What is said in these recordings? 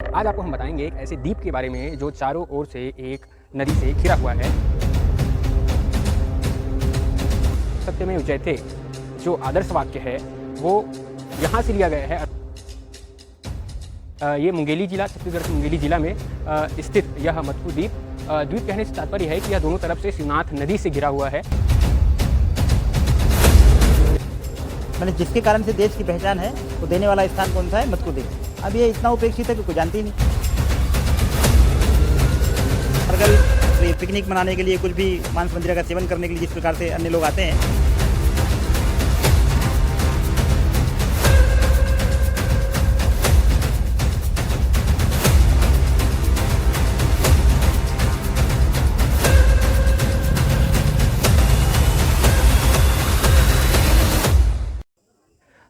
आज आपको हम बताएंगे एक ऐसे द्वीप के बारे में जो चारों ओर से एक नदी से घिरा हुआ है। सत्यमेव जयते जो आदर्श वाक्य है वो यहाँ से लिया गया है। ये मुंगेली जिला, छत्तीसगढ़ के मुंगेली जिला में स्थित यह मटकू द्वीप, द्वीप कहने से तात्पर्य है कि यह दोनों तरफ से शिवनाथ नदी से घिरा हुआ है। मैंने जिसके कारण से देश की पहचान है वो देने वाला स्थान कौन सा है? मटकू द्वीप। अब ये इतना उपेक्षित है कि कोई जानती ही नहीं। अगर पिकनिक मनाने के लिए कुछ भी मांस मंदिरा का सेवन करने के लिए जिस प्रकार से अन्य लोग आते हैं,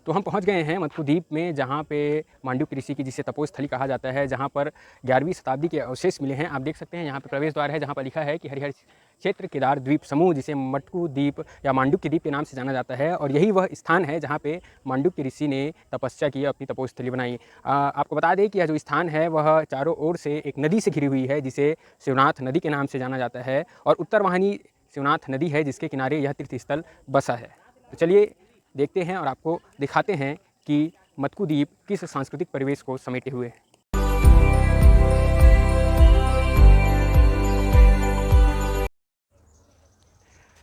तो हम पहुंच गए हैं मटकू द्वीप में, जहां पे मांडुक्य ऋषि की, जिसे तपोस्थली कहा जाता है, जहां पर 11वीं शताब्दी के अवशेष मिले हैं। आप देख सकते हैं यहाँ पे प्रवेश द्वार है, जहां पर लिखा है कि हरिहर क्षेत्र केदार द्वीप समूह, जिसे मटकू द्वीप या मांडुक्य द्वीप के नाम से जाना जाता है। और यही वह स्थान है जहाँ पे मांडुक्य ऋषि ने तपस्या की, अपनी तपोस्थली बनाई। आपको बता दें कि यह जो स्थान है वह चारों ओर से एक नदी से घिरी हुई है, जिसे शिवनाथ नदी के नाम से जाना जाता है। और उत्तर वाहिनी शिवनाथ नदी है, जिसके किनारे यह तीर्थस्थल बसा है। तो चलिए देखते हैं और आपको दिखाते हैं कि मटकू द्वीप किस सांस्कृतिक परिवेश को समेटे हुए है।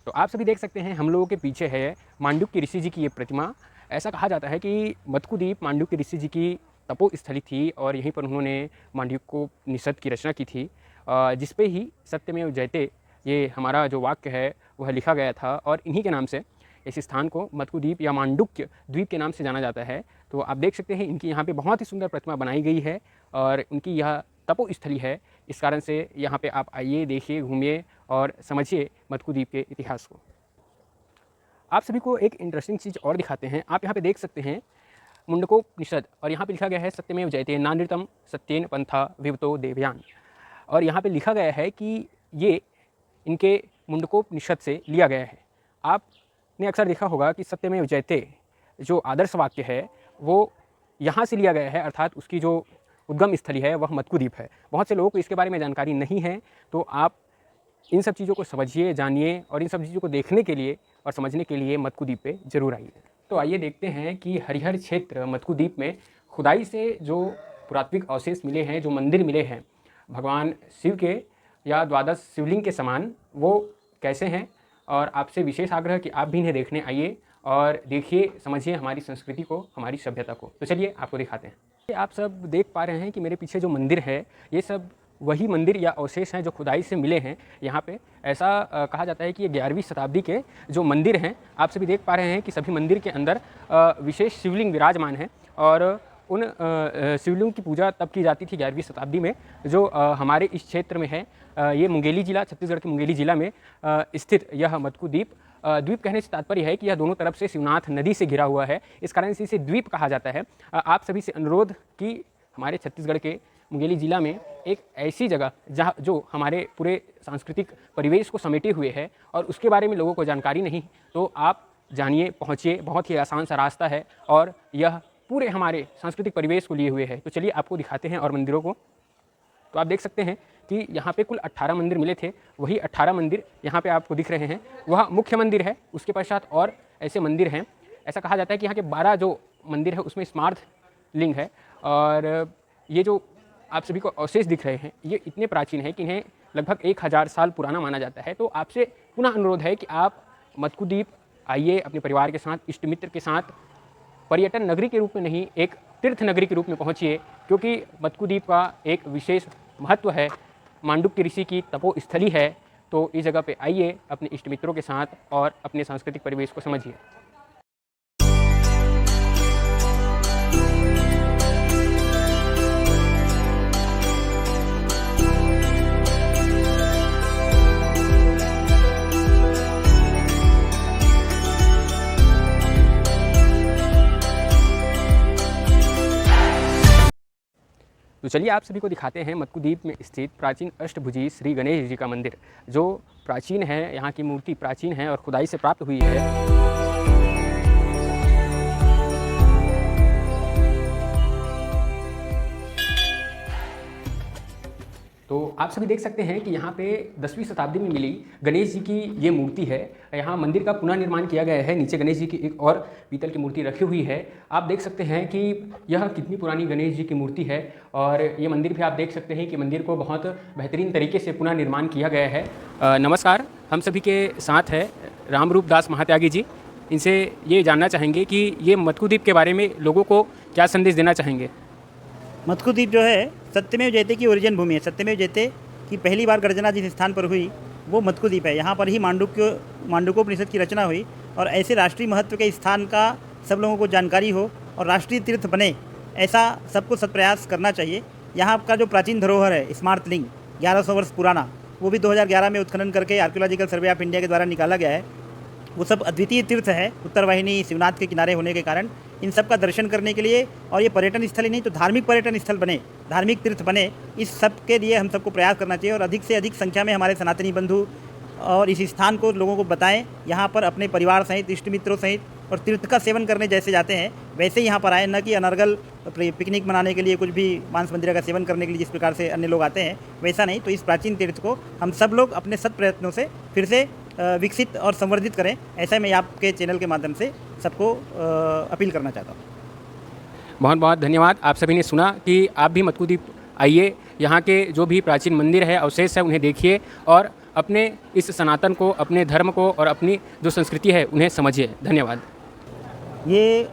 तो आप सभी देख सकते हैं हम लोगों के पीछे है मांडुक्य ऋषि जी की ये प्रतिमा। ऐसा कहा जाता है कि मटकू द्वीप मांडुक्य ऋषि जी की तपोस्थली थी और यहीं पर उन्होंने मांडुक्योपनिषद की रचना की थी, जिस पे ही सत्यमेव जयते ये हमारा जो वाक्य है वह लिखा गया था। और इन्हीं के नाम से इस स्थान को मटकू द्वीप या मांडुक्य द्वीप के नाम से जाना जाता है। तो आप देख सकते हैं इनकी यहाँ पे बहुत ही सुंदर प्रतिमा बनाई गई है और उनकी यह तपोस्थली है। इस कारण से यहाँ पे आप आइए, देखिए, घूमिए और समझिए मटकू द्वीप के इतिहास को। आप सभी को एक इंटरेस्टिंग चीज़ और दिखाते हैं। आप यहाँ पे देख सकते हैं मुंडकोपनिषद, और यहाँ पे लिखा गया है सत्यमेव जयते नानृतम सत्येन पंथा विवतो देवयान। और यहाँ पे लिखा गया है कि ये इनके मुंडकोपनिषद से लिया गया है। आपने अक्सर देखा होगा कि सत्यमेव जयते जो आदर्श वाक्य है वो यहाँ से लिया गया है, अर्थात उसकी जो उद्गम स्थली है वह मटकू द्वीप है। बहुत से लोगों को इसके बारे में जानकारी नहीं है, तो आप इन सब चीज़ों को समझिए, जानिए, और इन सब चीज़ों को देखने के लिए और समझने के लिए मटकू द्वीप पे जरूर आइए। तो आइए देखते हैं कि हरिहर क्षेत्र मटकू द्वीप में खुदाई से जो पुरातात्विक अवशेष मिले हैं, जो मंदिर मिले हैं भगवान शिव के या द्वादश शिवलिंग के समान, वो कैसे हैं। और आपसे विशेष आग्रह कि आप भी इन्हें देखने आइए और देखिए, समझिए हमारी संस्कृति को, हमारी सभ्यता को। तो चलिए आपको दिखाते हैं। आप सब देख पा रहे हैं कि मेरे पीछे जो मंदिर है ये सब वही मंदिर या अवशेष हैं जो खुदाई से मिले हैं यहाँ पे। ऐसा कहा जाता है कि ये 11वीं शताब्दी के जो मंदिर हैं, आप सभी देख पा रहे हैं कि सभी मंदिर के अंदर विशेष शिवलिंग विराजमान हैं। और उन शिवलिंग की पूजा तब की जाती थी 11वीं शताब्दी में, जो हमारे इस क्षेत्र में है। ये मुंगेली जिला, छत्तीसगढ़ के मुंगेली जिला में स्थित यह मटकू द्वीप। द्वीप कहने से तात्पर्य है कि यह दोनों तरफ से शिवनाथ नदी से घिरा हुआ है, इस कारण से इसे द्वीप कहा जाता है। आप सभी से अनुरोध कि हमारे छत्तीसगढ़ के मुंगेली जिला में एक ऐसी जगह जहाँ जो हमारे पूरे सांस्कृतिक परिवेश को समेटे हुए है और उसके बारे में लोगों को जानकारी नहीं, तो आप जानिए, पहुँचिए। बहुत ही आसान सा रास्ता है और यह पूरे हमारे सांस्कृतिक परिवेश को लिए हुए है। तो चलिए आपको दिखाते हैं और मंदिरों को। तो आप देख सकते हैं कि यहाँ पे कुल 18 मंदिर मिले थे, वही 18 मंदिर यहाँ पे आपको दिख रहे हैं। वह मुख्य मंदिर है, उसके पश्चात और ऐसे मंदिर हैं। ऐसा कहा जाता है कि यहाँ के 12 जो मंदिर है उसमें स्मार्थ लिंग है। और ये जो आप सभी को अवशेष दिख रहे हैं ये इतने प्राचीन है कि इन्हें लगभग 1000 साल पुराना माना जाता है। तो आपसे पुनः अनुरोध है कि आप मटकू द्वीप आइए अपने परिवार के साथ, इष्ट मित्र के साथ। पर्यटन नगरी के रूप में नहीं, एक तीर्थ नगरी के रूप में पहुंचिए, क्योंकि मटकू द्वीप का एक विशेष महत्व है। मांडुक्य ऋषि की तपोस्थली है। तो इस जगह पे आइए अपने इष्ट मित्रों के साथ और अपने सांस्कृतिक परिवेश को समझिए। तो चलिए आप सभी को दिखाते हैं मटकू द्वीप में स्थित प्राचीन अष्टभुजी श्री गणेश जी का मंदिर, जो प्राचीन है। यहाँ की मूर्ति प्राचीन है और खुदाई से प्राप्त हुई है। तो आप सभी देख सकते हैं कि यहाँ पे 10वीं शताब्दी में मिली गणेश जी की ये मूर्ति है। यहाँ मंदिर का पुनर्निर्माण किया गया है। नीचे गणेश जी की एक और पीतल की मूर्ति रखी हुई है। आप देख सकते हैं कि यह कितनी पुरानी गणेश जी की मूर्ति है और ये मंदिर भी आप देख सकते हैं कि मंदिर को बहुत बेहतरीन तरीके से पुनर्निर्माण किया गया है। नमस्कार, हम सभी के साथ है रामरूप दास महात्यागी जी। इनसे ये जानना चाहेंगे कि ये मटकू द्वीप के बारे में लोगों को क्या संदेश देना चाहेंगे। मटकू द्वीप जो है सत्यमेव जयते की ओरिजिन भूमि है। सत्यमेव जयते की पहली बार गर्जना जिस स्थान पर हुई वो मटकू द्वीप है। यहाँ पर ही मांडुक्योपनिषद की रचना हुई और ऐसे राष्ट्रीय महत्व के स्थान का सब लोगों को जानकारी हो और राष्ट्रीय तीर्थ बने, ऐसा सबको सत्प्रयास करना चाहिए। यहाँ का जो प्राचीन धरोहर है स्मार्त लिंग 1100 वर्ष पुराना, वो भी 2011 में उत्खनन करके आर्कियोलॉजिकल सर्वे ऑफ इंडिया के द्वारा निकाला गया है। वो सब अद्वितीय तीर्थ है उत्तर वाहिनी शिवनाथ के किनारे होने के कारण। इन सब का दर्शन करने के लिए, और ये पर्यटन स्थल ही नहीं तो धार्मिक पर्यटन स्थल बने, धार्मिक तीर्थ बने, इस सब के लिए हम सबको प्रयास करना चाहिए और अधिक से अधिक संख्या में हमारे सनातनी बंधु और इस स्थान को लोगों को बताएं। यहाँ पर अपने परिवार सहित, इष्ट मित्रों सहित और तीर्थ का सेवन करने जैसे जाते हैं वैसे यहाँ पर आए, न कि अनर्गल पिकनिक मनाने के लिए, कुछ भी मांस मंदिरा का सेवन करने के लिए जिस प्रकार से अन्य लोग आते हैं वैसा नहीं। तो इस प्राचीन तीर्थ को हम सब लोग अपने सत प्रयत्नों से फिर से विकसित और संवर्धित करें, ऐसा मैं आपके चैनल के माध्यम से सबको अपील करना चाहता हूँ। बहुत बहुत धन्यवाद। आप सभी ने सुना कि आप भी मटकू द्वीप आइए, यहाँ के जो भी प्राचीन मंदिर है, अवशेष है, उन्हें देखिए और अपने इस सनातन को, अपने धर्म को और अपनी जो संस्कृति है उन्हें समझिए। धन्यवाद। ये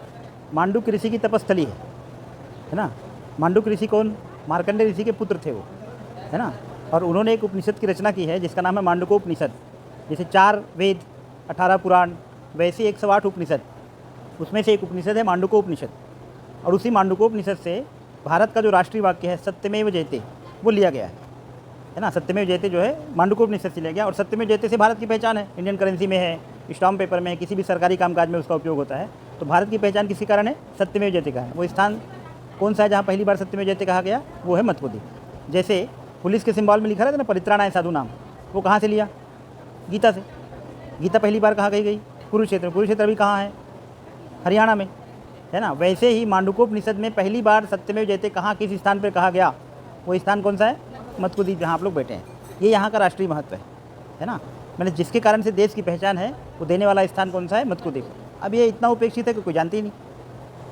मांडुक्य ऋषि की तपस्थली है ना। मांडुक्य ऋषि कौन? मार्कंडेय ऋषि के पुत्र थे वो, है ना। और उन्होंने एक उपनिषद की रचना की है जिसका नाम है मांडुकोपनिषद। जैसे 4 वेद, 18 पुराण, वैसे 108 उपनिषद, उसमें से एक उपनिषद है मांडुकोपनिषद। और उसी मांडुकोपनिषद से भारत का जो राष्ट्रीय वाक्य है सत्यमेव जयते, वो लिया गया है ना। सत्यमेव जयते जो है मांडुकोपनिषद से लिया गया और सत्यमेव जयते से भारत की पहचान है। इंडियन करेंसी में है, स्टाम्प पेपर में है, किसी भी सरकारी कामकाज में उसका उपयोग होता है। तो भारत की पहचान किसी कारण है? सत्यमेव जयते का है। वो स्थान कौन सा है जहाँ पहली बार सत्यमेव जयते कहा गया? वो है मटकू द्वीप। जैसे पुलिस के सिंबल में लिखा रहता है ना परित्राणाय साधु नाम, वो कहाँ से लिया? गीता से। गीता पहली बार कहाँ गई? कुरुक्षेत्र। कुरुक्षेत्र अभी कहाँ है? हरियाणा में, है ना। वैसे ही मांडुकोपनिषद में पहली बार सत्यमेव जयते कहाँ, किस स्थान पर कहा गया? वो स्थान कौन सा है? मटकू द्वीप, जहाँ आप लोग बैठे हैं। ये यहाँ का राष्ट्रीय महत्व है ना। मैंने जिसके कारण से देश की पहचान है वो देने वाला स्थान कौन सा है? मटकू द्वीप। अब ये इतना उपेक्षित है कि कोई जानती ही नहीं,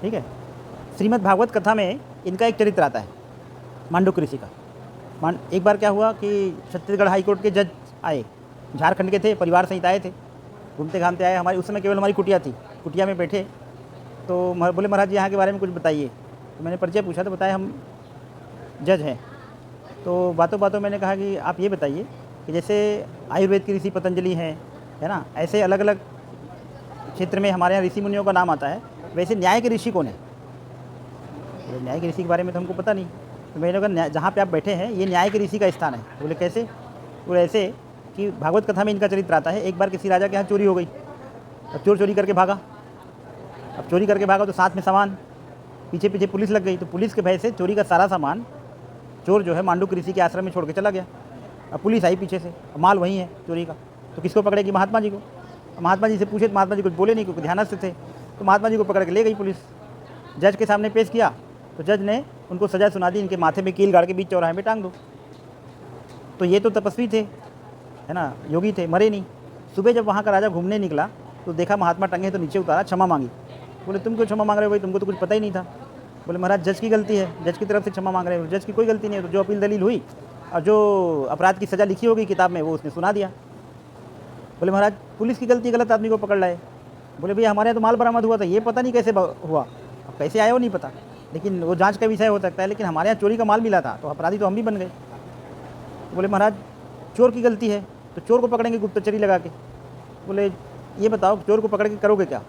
ठीक है। श्रीमद् भागवत कथा में इनका एक चरित्र आता है मांडुक्य ऋषि का। एक बार क्या हुआ कि छत्तीसगढ़ हाईकोर्ट के जज आए, झारखंड के थे, परिवार सहित आए थे, घूमते घामते आए। हमारी उस समय केवल हमारी कुटिया थी, कुटिया में बैठे। तो बोले महाराज जी यहाँ के बारे में कुछ बताइए। तो मैंने परिचय पूछा तो बताया हम जज हैं। तो बातों बातों मैंने कहा कि आप ये बताइए कि जैसे आयुर्वेद की ऋषि पतंजलि हैं, है ना, ऐसे अलग अलग क्षेत्र में हमारे यहाँ ऋषि मुनियों का नाम आता है, वैसे न्याय के ऋषि कौन है? बोले न्याय के ऋषि के बारे में तो हमको पता नहीं। तो मैंने कहा जहाँ पे आप बैठे हैं ये न्याय के ऋषि का स्थान है। बोले कैसे? बोले ऐसे कि भागवत कथा में इनका चरित्र आता है। एक बार किसी राजा के यहाँ चोरी हो गई, अब चोर चोरी करके भागा। अब चोरी करके भागा तो साथ में सामान, पीछे पीछे पुलिस लग गई। तो पुलिस के भय से चोरी का सारा सामान चोर जो है मांडुक्य ऋषि के आश्रम में छोड़ के चला गया। अब पुलिस आई पीछे से, माल वहीं है चोरी का, तो किसको पकड़ेगी? महात्मा जी को। महात्मा जी से पूछे तो महात्मा जी कुछ बोले नहीं क्योंकि ध्यानस्थ थे। तो महात्मा जी को पकड़ के ले गई पुलिस, जज के सामने पेश किया। तो जज ने उनको सज़ा सुना दी, इनके माथे में कील गाड़ के बीच चौराहे में टांग दो। तो ये तो तपस्वी थे, है ना, योगी थे, मरे नहीं। सुबह जब वहाँ का राजा घूमने निकला तो देखा महात्मा टंगे, तो नीचे उतारा, क्षमा मांगी। बोले तुम क्यों क्षमा मांग रहे हो भाई, तुमको तो कुछ पता ही नहीं था। बोले महाराज जज की गलती है, जज की तरफ से क्षमा मांग रहे हो। जज की कोई गलती नहीं है, तो जो अपील दलील हुई और जो अपराध की सज़ा लिखी होगी किताब में वो उसने सुना दिया। बोले महाराज पुलिस की गलती, गलत आदमी को पकड़ लाए। बोले भैया हमारे यहाँ तो माल बरामद हुआ था, ये पता नहीं कैसे हुआ, अब कैसे आया वो नहीं पता, लेकिन वो जांच का विषय हो सकता है। लेकिन हमारे यहाँ चोरी का माल मिला था तो अपराधी तो हम भी बन गए। बोले महाराज चोर की गलती है तो चोर को पकड़ेंगे गुप्तचरी लगा के। बोले ये बताओ चोर को पकड़ के करोगे क्या?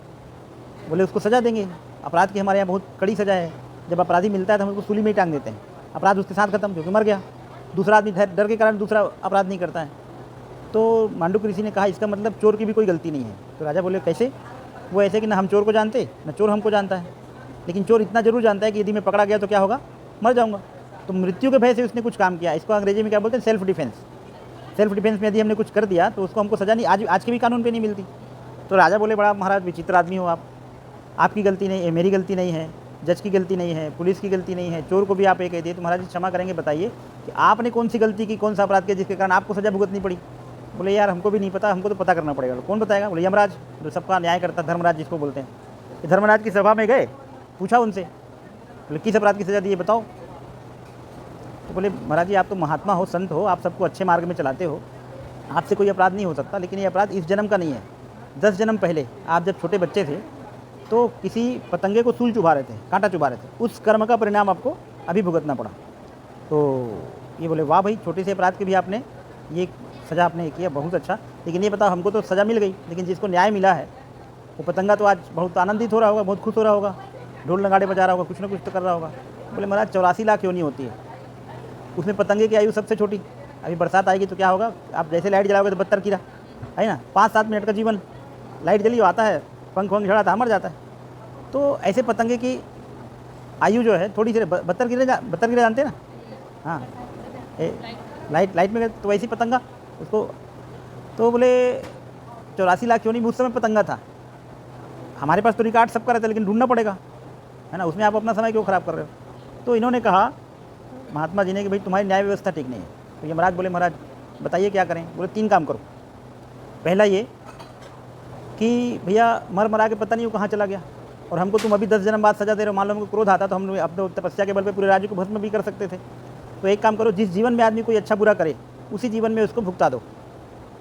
बोले उसको सज़ा देंगे, अपराध की हमारे यहाँ बहुत कड़ी सज़ा है। जब अपराधी मिलता है तो हम उसको सूली में ही टांग देते हैं, अपराध उसके साथ खत्म, क्योंकि मर गया। दूसरा आदमी डर के कारण दूसरा अपराध नहीं करता है। तो मांडुक्य ऋषि ने कहा इसका मतलब चोर की भी कोई गलती नहीं है। तो राजा बोले कैसे? वो ऐसे कि ना हम चोर को जानते, ना चोर हमको जानता है, लेकिन चोर इतना जरूर जानता है कि यदि मैं पकड़ा गया तो क्या होगा? मर जाऊँगा। तो मृत्यु के भय से उसने कुछ काम किया। इसको अंग्रेजी में क्या बोलते हैं? Self defence. सेल्फ डिफेंस में यदि हमने कुछ कर दिया तो उसको हमको सज़ा नहीं, आज के भी कानून पे नहीं मिलती। तो राजा बोले बड़ा महाराज विचित्र आदमी हो आप, आपकी गलती नहीं है, मेरी गलती नहीं है, जज की गलती नहीं है, पुलिस की गलती नहीं है, चोर को भी आप ये कह दिए तो महाराज जी क्षमा करेंगे, बताइए कि आपने कौन सी गलती की, कौन सा अपराध किया जिसके कारण आपको सज़ा भुगतनी पड़ी। बोले यार हमको भी नहीं पता, हमको तो पता करना पड़ेगा। कौन बताएगा? बोले यमराज, जो सबका न्याय करता, धर्मराज जिसको बोलते हैं। ये धर्मराज की सभा में गए, पूछा उनसे, बोले किस अपराध की सज़ा दी है बताओ। तो बोले महाराज जी आप तो महात्मा हो, संत हो, आप सबको अच्छे मार्ग में चलाते हो, आपसे कोई अपराध नहीं हो सकता, लेकिन ये अपराध इस जन्म का नहीं है। 10 जन्म पहले आप जब छोटे बच्चे थे तो किसी पतंगे को सूल चुभा रहे थे, कांटा चुभा रहे थे, उस कर्म का परिणाम आपको अभी भुगतना पड़ा। तो ये बोले वाह भाई, छोटे से अपराध के भी आपने ये सज़ा आपने किया, बहुत अच्छा। लेकिन ये बताओ हमको तो सज़ा मिल गई, लेकिन जिसको न्याय मिला है वो पतंगा तो आज बहुत आनंदित हो रहा होगा, बहुत खुश हो रहा होगा, ढोल नगाड़े बजा रहा होगा, कुछ ना कुछ तो कर रहा होगा। बोले महाराज 84 लाख क्यों नहीं होती है, उसमें पतंगे की आयु सबसे छोटी। अभी बरसात आएगी तो क्या होगा, आप जैसे लाइट जलाओगे तो बत्तर कीड़ा है ना, 5-7 मिनट का जीवन, लाइट जली आता है, पंख वंख झड़ा था, मर जाता है। तो ऐसे पतंगे की आयु जो है थोड़ी सी, बत्तर कीड़ा जानते हैं ना, हाँ लाइट में तो वैसी पतंगा उसको। तो बोले 84 लाख क्यों नहीं, उस समय पतंगा था। हमारे पास तो रिकॉर्ड सबका रहता है, लेकिन ढूंढना पड़ेगा, है ना, उसमें आप अपना समय क्यों ख़राब कर रहे हो। तो इन्होंने कहा महात्मा जी ने कि भाई तुम्हारी न्याय व्यवस्था ठीक नहीं है। तो यमराज बोले महाराज बताइए क्या करें। बोले 3 काम करो। पहला ये कि भैया मरा के पता नहीं वो कहाँ चला गया, और हमको तुम अभी 10 जन्म बाद सजा दे रहे हो। मान लो हमको क्रोध आता तो हम अपने तपस्या के बल पे पूरे राज्य को भस्म भी कर सकते थे। तो एक काम करो, जिस जीवन में आदमी कोई अच्छा बुरा करे उसी जीवन में उसको भुगता दो,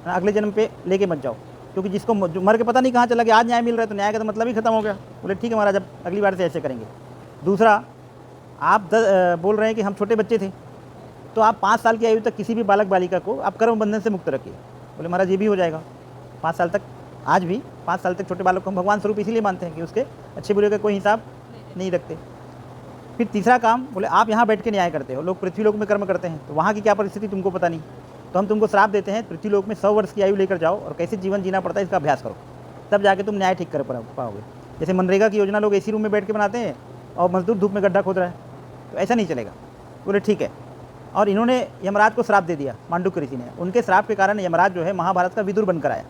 अगले जन्म पे लेके मत जाओ, क्योंकि जिसको जो मर के पता नहीं कहाँ चला गया, आज न्याय मिल रहा है तो न्याय का तो मतलब ही खत्म हो गया। बोले ठीक है महाराज, अब अगली बार से ऐसे करेंगे। दूसरा, आप बोल रहे हैं कि हम छोटे बच्चे थे, तो आप 5 साल की आयु तक किसी भी बालक बालिका को आप कर्म बंधन से मुक्त रखिए। बोले महाराज ये भी हो जाएगा, 5 साल तक, आज भी 5 साल तक छोटे बालक को हम भगवान स्वरूप इसीलिए मानते हैं कि उसके अच्छे बुरे का कोई हिसाब नहीं रखते। फिर तीसरा काम, बोले आप यहाँ बैठ के न्याय करते हो, लोग पृथ्वीलोक में कर्म करते हैं, तो वहाँ की क्या परिस्थिति तुमको पता नहीं, तो हम तुमको श्राप देते हैं, पृथ्वीलोक में 100 वर्ष की आयु लेकर जाओ और कैसे जीवन जीना पड़ता है इसका अभ्यास करो, तब जाके तुम न्याय ठीक कर पाओगे। जैसे मनरेगा की योजना लोग एसी रूम में बैठ के बनाते हैं और मजदूर धूप में गड्ढा खोद रहा है, तो ऐसा नहीं चलेगा। बोले ठीक है। और इन्होंने यमराज को श्राप दे दिया, मांडुक्य ऋषि ने। उनके श्राप के कारण यमराज जो है महाभारत का विदुर बनकर आया।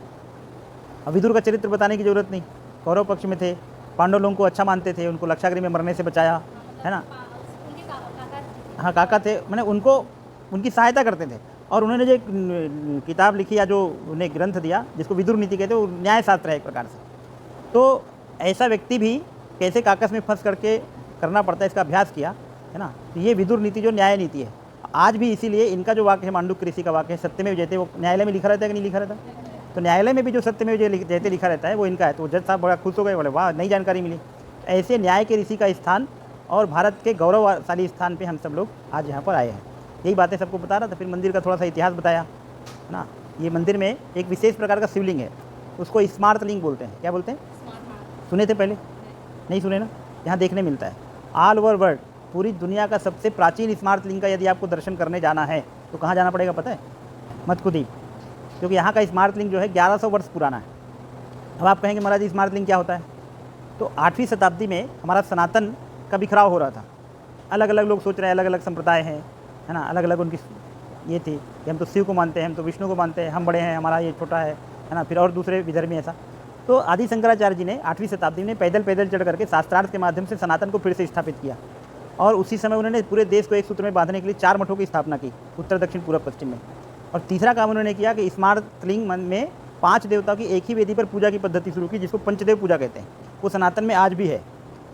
अब विदुर का चरित्र बताने की जरूरत नहीं, कौरव पक्ष में थे, पांडव लोगों को अच्छा मानते थे, उनको लक्षागृह में मरने से बचाया, है ना। हाँ काका थे, मैंने उनको उनकी सहायता करते थे। और उन्होंने जो किताब लिखी या जो उन्हें ग्रंथ दिया जिसको विदुर नीति कहते हैं, वो न्याय शास्त्र है एक प्रकार से। तो ऐसा व्यक्ति भी कैसे काकस में फंस करके करना पड़ता है इसका अभ्यास किया, है ना। तो ये विदुर नीति जो न्याय नीति है, आज भी इसीलिए इनका जो वाक्य है मांडुक्य ऋषि का वाक्य है, सत्यमेव जयते, वो न्यायालय में लिखा रहता है कि नहीं लिखा रहता। तो न्यायालय में भी जो सत्यमेव जयते लिखा रहता है वो इनका है। तो जज साहब बड़ा खुश हो गए, बोले वाह नई जानकारी मिली। ऐसे न्याय के ऋषि का स्थान और भारत के गौरवशाली स्थान पे हम सब लोग आज यहाँ पर आए हैं। यही बातें सबको बता रहा था। फिर मंदिर का थोड़ा सा इतिहास बताया, है ना। ये मंदिर में एक विशेष प्रकार का शिवलिंग है, उसको स्मार्त लिंग बोलते हैं। क्या बोलते हैं? सुने थे पहले? नहीं सुने ना? यहाँ देखने मिलता है। ऑल ओवर वर्ल्ड, पूरी दुनिया का सबसे प्राचीन स्मार्त लिंग का यदि आपको दर्शन करने जाना है तो कहाँ जाना पड़ेगा पता है? मत्कुद्वीप, क्योंकि यहाँ का स्मार्त लिंग जो है 1100 वर्ष पुराना है। अब आप कहेंगे महाराज स्मार्त लिंग क्या होता है? तो 8वीं शताब्दी में हमारा सनातन का बिखराव हो रहा था। अलग अलग लोग सोच रहे हैं, अलग अलग संप्रदाय हैं, है ना, अलग अलग उनकी ये थी कि हम तो शिव को मानते हैं, हम तो विष्णु को मानते हैं, हम बड़े हैं, हमारा ये छोटा है ना। फिर और दूसरे विधर्मी ऐसा। तो आदि शंकराचार्य जी ने 8वीं शताब्दी में पैदल चढ़ करके शास्त्रार्थ के माध्यम से सनातन को फिर से स्थापित किया। और उसी समय उन्होंने पूरे देश को एक सूत्र में बांधने के लिए 4 मठों की स्थापना की, उत्तर दक्षिण पूर्व पश्चिम में। और तीसरा काम उन्होंने किया कि स्मार्त लिंग में 5 देवताओं की एक ही वेदी पर पूजा की पद्धति शुरू की, जिसको पंचदेव पूजा कहते हैं। वो सनातन में आज भी है।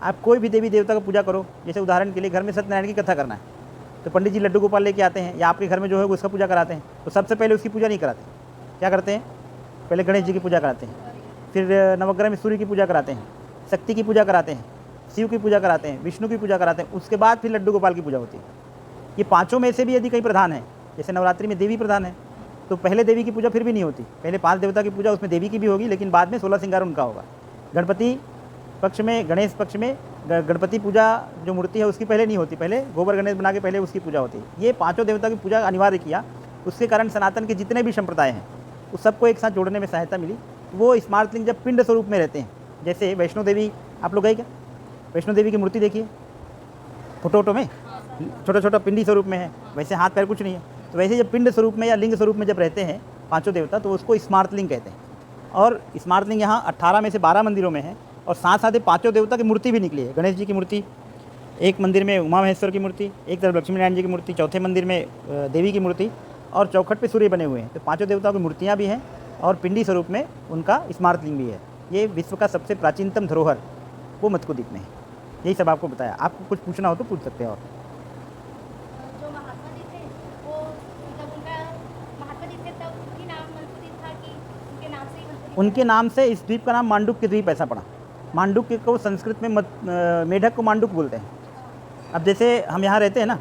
आप कोई भी देवी देवता का पूजा करो, जैसे उदाहरण के लिए घर में सत्यनारायण की कथा करना है तो पंडित जी लड्डू गोपाल लेके आते हैं, या आपके घर में जो है उसका पूजा कराते हैं। तो सबसे पहले उसकी पूजा नहीं कराते, क्या करते हैं? पहले गणेश जी की पूजा कराते हैं, फिर नवग्रह में सूर्य की पूजा कराते हैं, शक्ति की पूजा कराते हैं, शिव की पूजा कराते हैं, विष्णु की पूजा कराते हैं, उसके बाद फिर लड्डू गोपाल की पूजा होती है। ये 5 में से भी यदि कहीं प्रधान है, जैसे नवरात्रि में देवी प्रधान है, तो पहले देवी की पूजा फिर भी नहीं होती। पहले 5 देवता की पूजा, उसमें देवी की भी होगी, लेकिन बाद में 16 श्रृंगार उनका होगा। गणपति पक्ष में, गणेश पक्ष में गणपति पूजा जो मूर्ति है उसकी पहले नहीं होती, पहले गोबर गणेश बना के पहले उसकी पूजा होती है। ये 5 देवता की पूजा अनिवार्य किया। उसके कारण सनातन के जितने भी संप्रदाय हैं उस सबको एक साथ जोड़ने में सहायता मिली। वो स्मार्त लिंग जब पिंड स्वरूप में रहते हैं, जैसे वैष्णो देवी, आप लोग गए क्या? वैष्णो देवी की मूर्ति देखिए फोटो में, छोटा छोटा पिंडी स्वरूप में है, वैसे हाथ पैर कुछ नहीं है। तो वैसे जब पिंड स्वरूप में या लिंग स्वरूप में जब रहते हैं 5 देवता, तो उसको स्मार्त लिंग कहते हैं। और स्मार्त लिंग यहाँ 18 में से 12 मंदिरों में है। और साथ साथ 5 देवता की मूर्ति भी निकली है। गणेश जी की मूर्ति एक मंदिर में उमा महेश्वर की मूर्ति, एक तरफ लक्ष्मी नारायण जी की मूर्ति, चौथे मंदिर में देवी की मूर्ति और चौखट पे सूर्य बने हुए हैं। तो पांचों देवताओं की मूर्तियाँ भी हैं और पिंडी स्वरूप में उनका स्मारक लिंग भी है। ये विश्व का सबसे प्राचीनतम धरोहर वो मटकू द्वीप में है। यही सब आपको बताया। आपको कुछ पूछना हो तो पूछ सकते हैं। और जो महात्मा जी थे वो जब उनका महात्मा जी थे तब उनकी नाम मटकू द्वीप था कि उनके नाम से ही मटकू द्वीप उनके नाम से इस द्वीप का नाम मांडुक्य द्वीप ऐसा पड़ा। मांडुक्य को संस्कृत में मेढक को मांडुक बोलते हैं। अब जैसे हम यहाँ रहते हैं ना,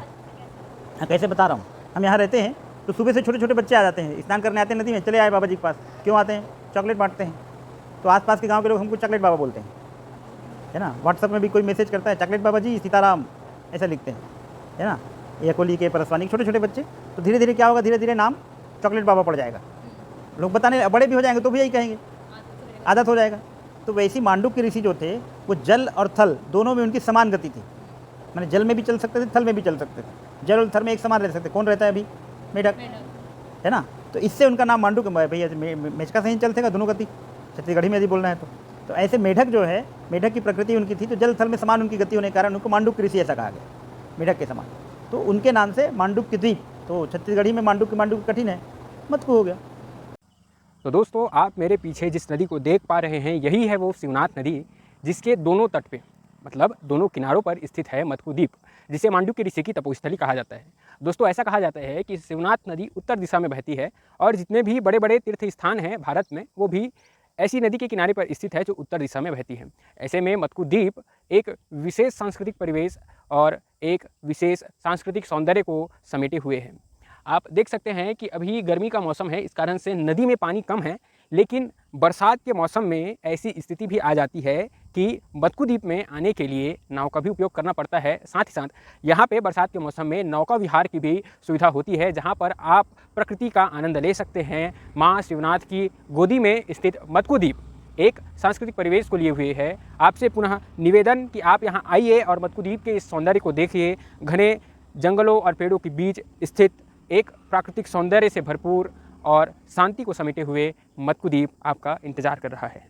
कैसे बता रहा हूँ, हम यहाँ रहते हैं तो सुबह से छोटे छोटे बच्चे आ जाते हैं, स्नान करने आते हैं नदी में, चले आए बाबा जी के पास। क्यों आते हैं? चॉकलेट बांटते हैं। तो आसपास के गांव के लोग हमको चॉकलेट बाबा बोलते हैं, है ना। व्हाट्सअप में भी कोई मैसेज करता है, चॉकलेट बाबा जी सीताराम, ऐसा लिखते हैं, है ना। या कोली के परसवानी छोटे छोटे बच्चे। तो धीरे धीरे क्या होगा, धीरे धीरे नाम चॉकलेट बाबा पड़ जाएगा। लोग बताने बड़े भी हो जाएंगे तो भी यही कहेंगे, आदत हो जाएगा। तो वैसी मांडुक्य ऋषि जो थे वो जल और थल दोनों में उनकी समान गति थी। मैंने जल में भी चल सकते थे, थल में भी चल सकते थे। जल और थल में एक समान रह सकते। कौन रहता है अभी? मेढक, है ना। तो इससे उनका नाम मांडुक। भैया मेचका से ही चलतेगा दोनों गति, छत्तीसगढ़ी में यदि बोलना है तो ऐसे मेढक जो है, मेढक की प्रकृति उनकी थी, तो जल थल में समान उनकी गति होने के कारण उनको मांडुक्य ऋषि ऐसा कहा गया, मेढक के समान। तो उनके नाम से मांडुक्य द्वीप। तो छत्तीसगढ़ी में मांडुक्य कठिन है, मटकू हो गया। तो दोस्तों, आप मेरे पीछे जिस नदी को देख पा रहे हैं यही है वो शिवनाथ नदी, जिसके दोनों तट पे मतलब दोनों किनारों पर स्थित है मटकू द्वीप, जिसे मांडुक्य ऋषि की तपोस्थली कहा जाता है। दोस्तों, ऐसा कहा जाता है कि शिवनाथ नदी उत्तर दिशा में बहती है और जितने भी बड़े बड़े तीर्थ स्थान हैं भारत में वो भी ऐसी नदी के किनारे पर स्थित है जो उत्तर दिशा में बहती है। ऐसे में मटकू द्वीप एक विशेष सांस्कृतिक परिवेश और एक विशेष सांस्कृतिक सौंदर्य को समेटे हुए है। आप देख सकते हैं कि अभी गर्मी का मौसम है, इस कारण से नदी में पानी कम है, लेकिन बरसात के मौसम में ऐसी स्थिति भी आ जाती है कि मटकू द्वीप में आने के लिए नाव का भी उपयोग करना पड़ता है। साथ ही साथ यहाँ पे बरसात के मौसम में नौका विहार की भी सुविधा होती है, जहाँ पर आप प्रकृति का आनंद ले सकते हैं। माँ शिवनाथ की गोदी में स्थित मटकू द्वीप एक सांस्कृतिक परिवेश को लिए हुए है। आपसे पुनः निवेदन कि आप यहाँ आइए और मटकू द्वीप के इस सौंदर्य को देखिए। घने जंगलों और पेड़ों के बीच स्थित एक प्राकृतिक सौंदर्य से भरपूर और शांति को समेटे हुए मटकू द्वीप आपका इंतजार कर रहा है।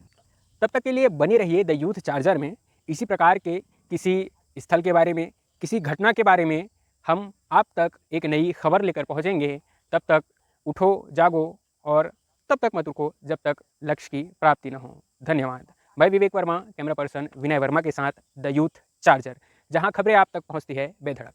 तब तक के लिए बने रहिए द यूथ चार्जर में। इसी प्रकार के किसी स्थल के बारे में, किसी घटना के बारे में हम आप तक एक नई खबर लेकर पहुंचेंगे। तब तक उठो, जागो और तब तक मत रुको जब तक लक्ष्य की प्राप्ति न हो। धन्यवाद। मैं विवेक वर्मा, कैमरा पर्सन विनय वर्मा के साथ द यूथ चार्जर, जहां खबरें आप तक पहुंचती है बेधड़क।